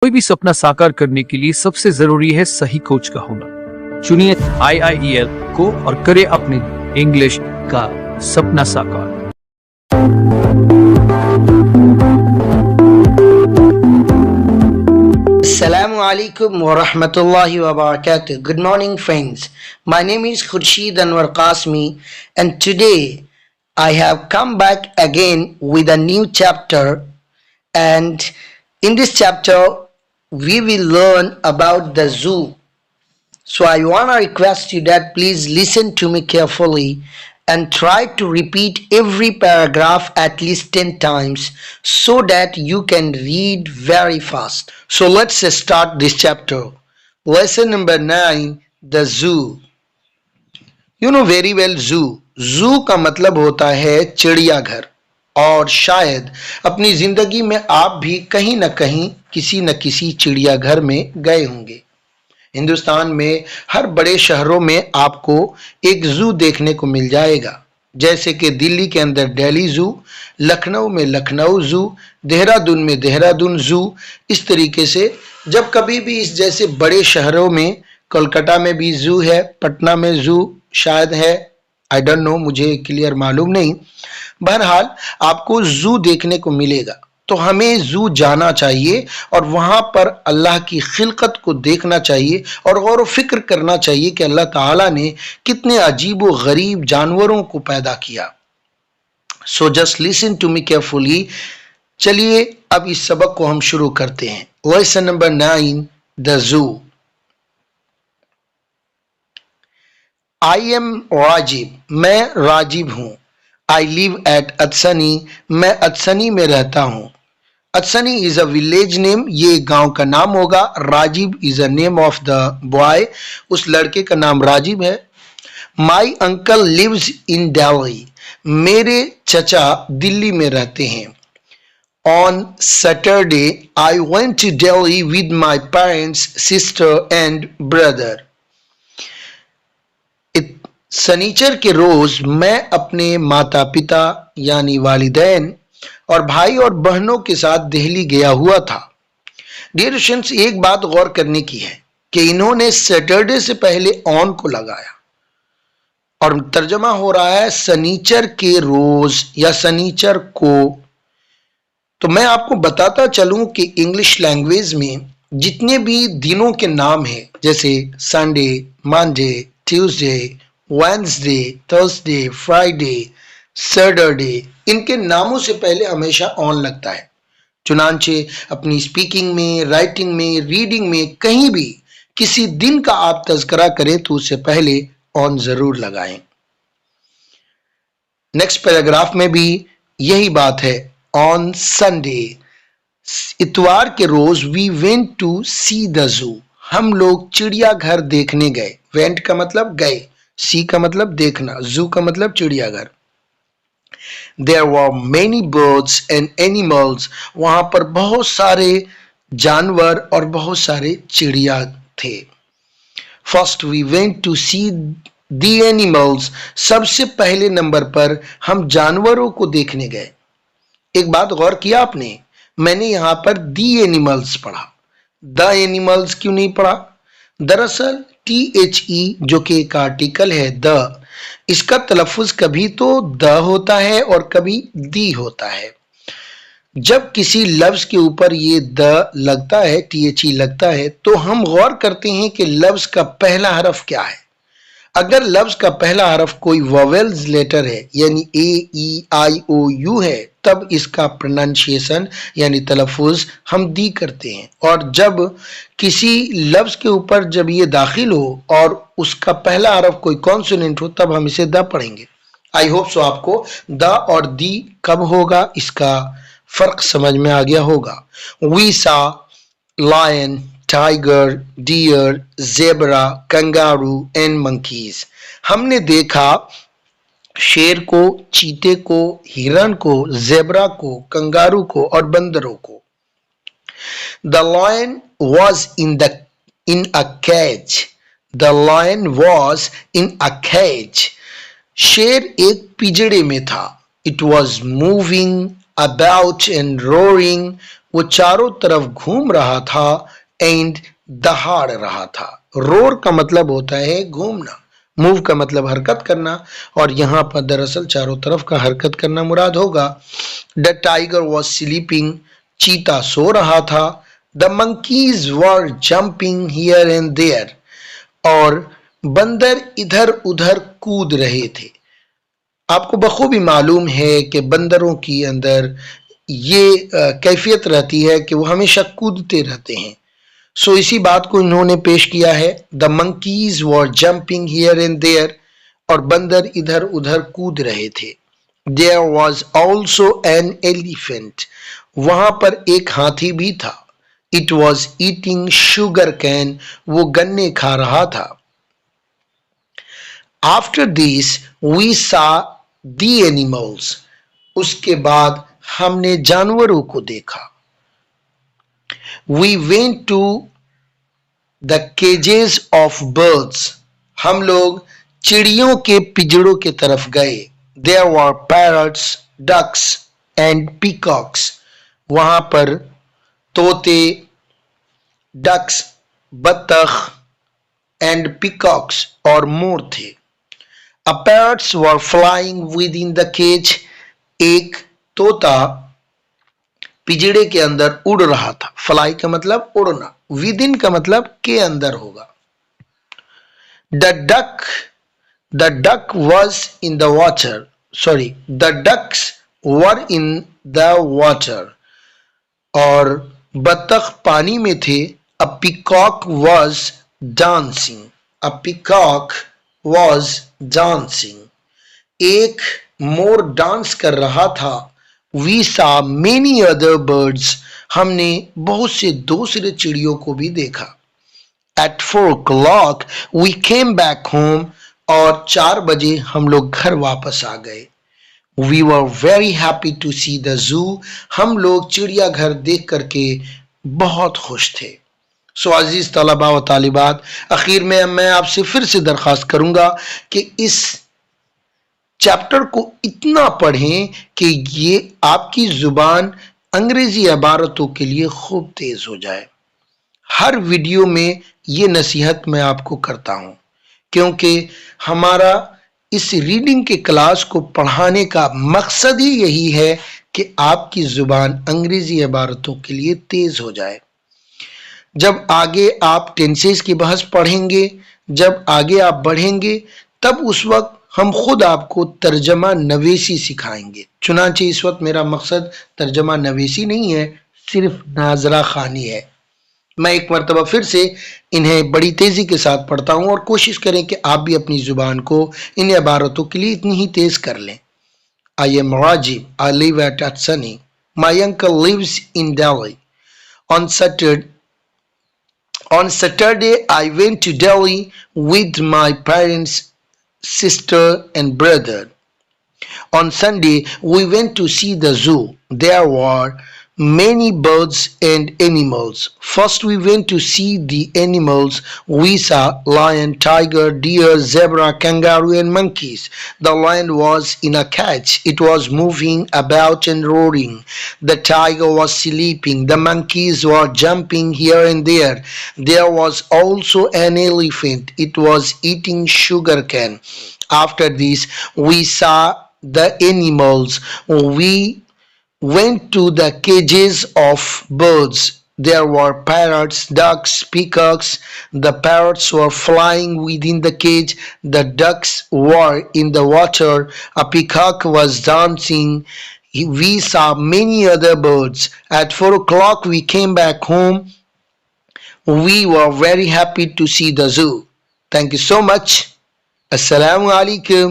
कोई भी सपना साकार करने के लिए सबसे जरूरी है सही कोच का होना। चुनिए IIEL को और करें अपने इंग्लिश का सपना साकार। Assalamu alaikum wa rahmatullahi wa barakatuh. Good morning, friends. My name is Khurshid Anwar Qasmi, and today I have come back again with a new chapter. And in this chapter, we will learn about the zoo. So I want to request you that please listen to me carefully and try to repeat every paragraph at least 10 times so that you can read very fast. So let's start this chapter. Lesson number 9, the zoo. You know very well zoo. Zoo का मतलब होता है चिड़ियाघर। और शायद अपनी जिंदगी में आप भी कहीं न कहीं किसी न किसी चिड़ियाघर में गए होंगे। हिंदुस्तान में हर बड़े शहरों में आपको एक जू देखने को मिल जाएगा, जैसे कि दिल्ली के अंदर दिल्ली जू, लखनऊ में लखनऊ जू, देहरादून में देहरादून जू। इस तरीके से जब कभी भी इस जैसे बड़े शहरों में, कोलकाता में भी जू है, पटना में जू शायद है, आई डोंट नो, मुझे क्लियर मालूम नहीं। बहरहाल आपको जू देखने को मिलेगा, तो हमें जू जाना चाहिए और वहां पर अल्लाह की खिलकत को देखना चाहिए और गौर व फिक्र करना चाहिए कि अल्लाह ताला ने कितने अजीब व गरीब जानवरों को पैदा किया। So just listen to me carefully. चलिए अब इस सबक को हम शुरू करते हैं। Lesson number 9, the zoo. I am Rajiv, मैं राजीव हूं। आई लिव एट अतसनी, मैं अतसनी में रहता हूं। Atsani is a village name, ये गांव का नाम होगा। Rajiv is a name of the boy, उस लड़के का नाम राजीव है। My uncle lives in Delhi, मेरे चचा दिल्ली में रहते हैं। On Saturday I went to Delhi with my parents, sister and brother. शनिचर के रोज मैं अपने माता पिता यानी वालिदैन और भाई और बहनों के साथ दिल्ली गया हुआ था। डियर स्टूडेंट्स, एक बात गौर करने की है कि इन्होंने सैटरडे से पहले ऑन को लगाया और तर्जमा हो रहा है शनिचर के रोज या शनिचर को। तो मैं आपको बताता चलूं कि इंग्लिश लैंग्वेज में जितने भी दिनों के नाम हैं, जैसे Sunday, Monday, Tuesday, Wednesday, Thursday, Friday, Saturday, इनके नामों से पहले हमेशा ऑन लगता है। चुनांचे अपनी स्पीकिंग में, राइटिंग में, रीडिंग में कहीं भी किसी दिन का आप तज़करा करें तो उससे पहले ऑन जरूर लगाएं। नेक्स्ट पैराग्राफ में भी यही बात है। ऑन संडे, इतवार के रोज we went to see the zoo, हम लोग चिड़ियाघर देखने गए। वेंट का मतलब गए, सी का मतलब देखना, जू का मतलब चिड़ियाघर। There were many birds and animals, वहां पर बहुत सारे जानवर और बहुत सारे चिड़िया थे। First we went to see the animals, सबसे पहले नंबर पर हम जानवरों को देखने गए। एक बात गौर किया आपने, मैंने यहां पर the animals पढ़ा, the animals क्यों नहीं पढ़ा? दरअसल THE जो कि एक आर्टिकल है द, इसका तलफ़ुज़ कभी तो द होता है और कभी दी होता है। जब किसी लफ्ज़ के ऊपर ये द लगता है, THE लगता है, तो हम गौर करते हैं कि लफ्ज़ का पहला हरफ क्या है। अगर लफ्ज़ का पहला हरफ कोई वोवेल्स लेटर है यानी AEIOU है, तब इसका प्रोनाउंसिएशन यानी तलफ़ुज़ हम दी करते हैं। और जब किसी लफ्ज़ के ऊपर जब ये दाखिल हो और उसका पहला हरफ कोई कॉन्सोनेंट हो, तब हम इसे द पढ़ेंगे। आई होप सो आपको द और दी कब होगा इसका फर्क समझ में आ गया होगा। We saw lion, tiger, deer, zebra, kangaroo and monkeys, हमने देखा शेर को, चीते को, हिरन को, ज़ेब्रा को, कंगारू को और बंदरों को। The lion was in a cage. The lion was in a cage. शेर एक पिंजड़े में था। It was moving about and roaring वो चारों तरफ घूम रहा था एंड दहाड़ रहा था। रोर का मतलब होता है घूमना, मूव का मतलब हरकत करना, और यहां पर दरअसल चारों तरफ का हरकत करना मुराद होगा। द टाइगर वॉज स्लीपिंग, चीता सो रहा था। The monkeys were jumping here and there, और बंदर इधर उधर कूद रहे थे। आपको बखूबी मालूम है कि बंदरों की अंदर ये कैफियत रहती है कि वो हमेशा कूदते रहते हैं। सो इसी बात को इन्होंने पेश किया है। The monkeys were jumping here and there, और बंदर इधर उधर कूद रहे थे। There was also an elephant, वहां पर एक हाथी भी था। It was eating sugar cane, वो गन्ने खा रहा था। After this we saw the animals, उसके बाद हमने जानवरों को देखा। We went to the cages of birds, हम लोग चिड़ियों के पिंजड़ों की तरफ गए। There were parrots, ducks and peacocks, वहां पर तोते, डक्स बत्तख and peacocks और मोर थे। A parrots were flying within the cage, एक तोता पिंजड़े के अंदर उड़ रहा था। फ्लाई का मतलब उड़ना, विद इन का मतलब के अंदर होगा। The duck was in the water, sorry the ducks were in the water, और बत्तख पानी में थे। A peacock was dancing, a peacock was dancing, एक मोर डांस कर रहा था। We saw many other birds, हमने बहुत से दूसरे चिड़ियों को भी देखा। At 4 o'clock we came back home, और 4 बजे हम लोग घर वापस आ गए। We were very happy to see the zoo, हम लोग चिड़ियाघर देख करके बहुत खुश थे। सो अजीज तलबा व तालिबात, आखिर में मैं आपसे फिर से दरख्वास्त करूंगा कि इस चैप्टर को इतना पढ़ें कि ये आपकी जुबान अंग्रेजी इबारतों के लिए खूब तेज हो जाए। हर वीडियो में ये नसीहत मैं आपको करता हूं, क्योंकि हमारा इस रीडिंग के क्लास को पढ़ाने का मकसद ही यही है कि आपकी जुबान अंग्रेजी इबारतों के लिए तेज हो जाए। जब आगे आप टेंसेस की बहस पढ़ेंगे, जब आगे आप बढ़ेंगे, तब उस वक्त हम खुद आपको तर्जमा नवेसी सिखाएंगे। चुनांचे इस वक्त मेरा मकसद तर्जमा नवेसी नहीं है, सिर्फ नाजरा खानी है। मैं एक मरतबा फिर से इन्हें बड़ी तेजी के साथ पढ़ता हूं, और कोशिश करें कि आप भी अपनी जुबान को इन इबारतों के लिए इतनी ही तेज कर लें। I am Rajib, I live at Atsani, my uncle lives in Delhi। On Saturday I went to Delhi with my parents, sister and brother. On Sunday we went to see the zoo. There were many birds and animals. First we went to see the animals. We saw lion, tiger, deer, zebra, kangaroo and monkeys. The lion was in a cage. It was moving about and roaring. The tiger was sleeping. The monkeys were jumping here and there. There was also an elephant. It was eating sugar cane. After this we saw the animals. We went to the cages of birds. There were parrots, ducks, peacocks. The parrots were flying within the cage. The ducks were in the water. A peacock was dancing. We saw many other birds. At 4 o'clock we came back home. We were very happy to see the zoo. Thank you so much. Assalamu alaikum.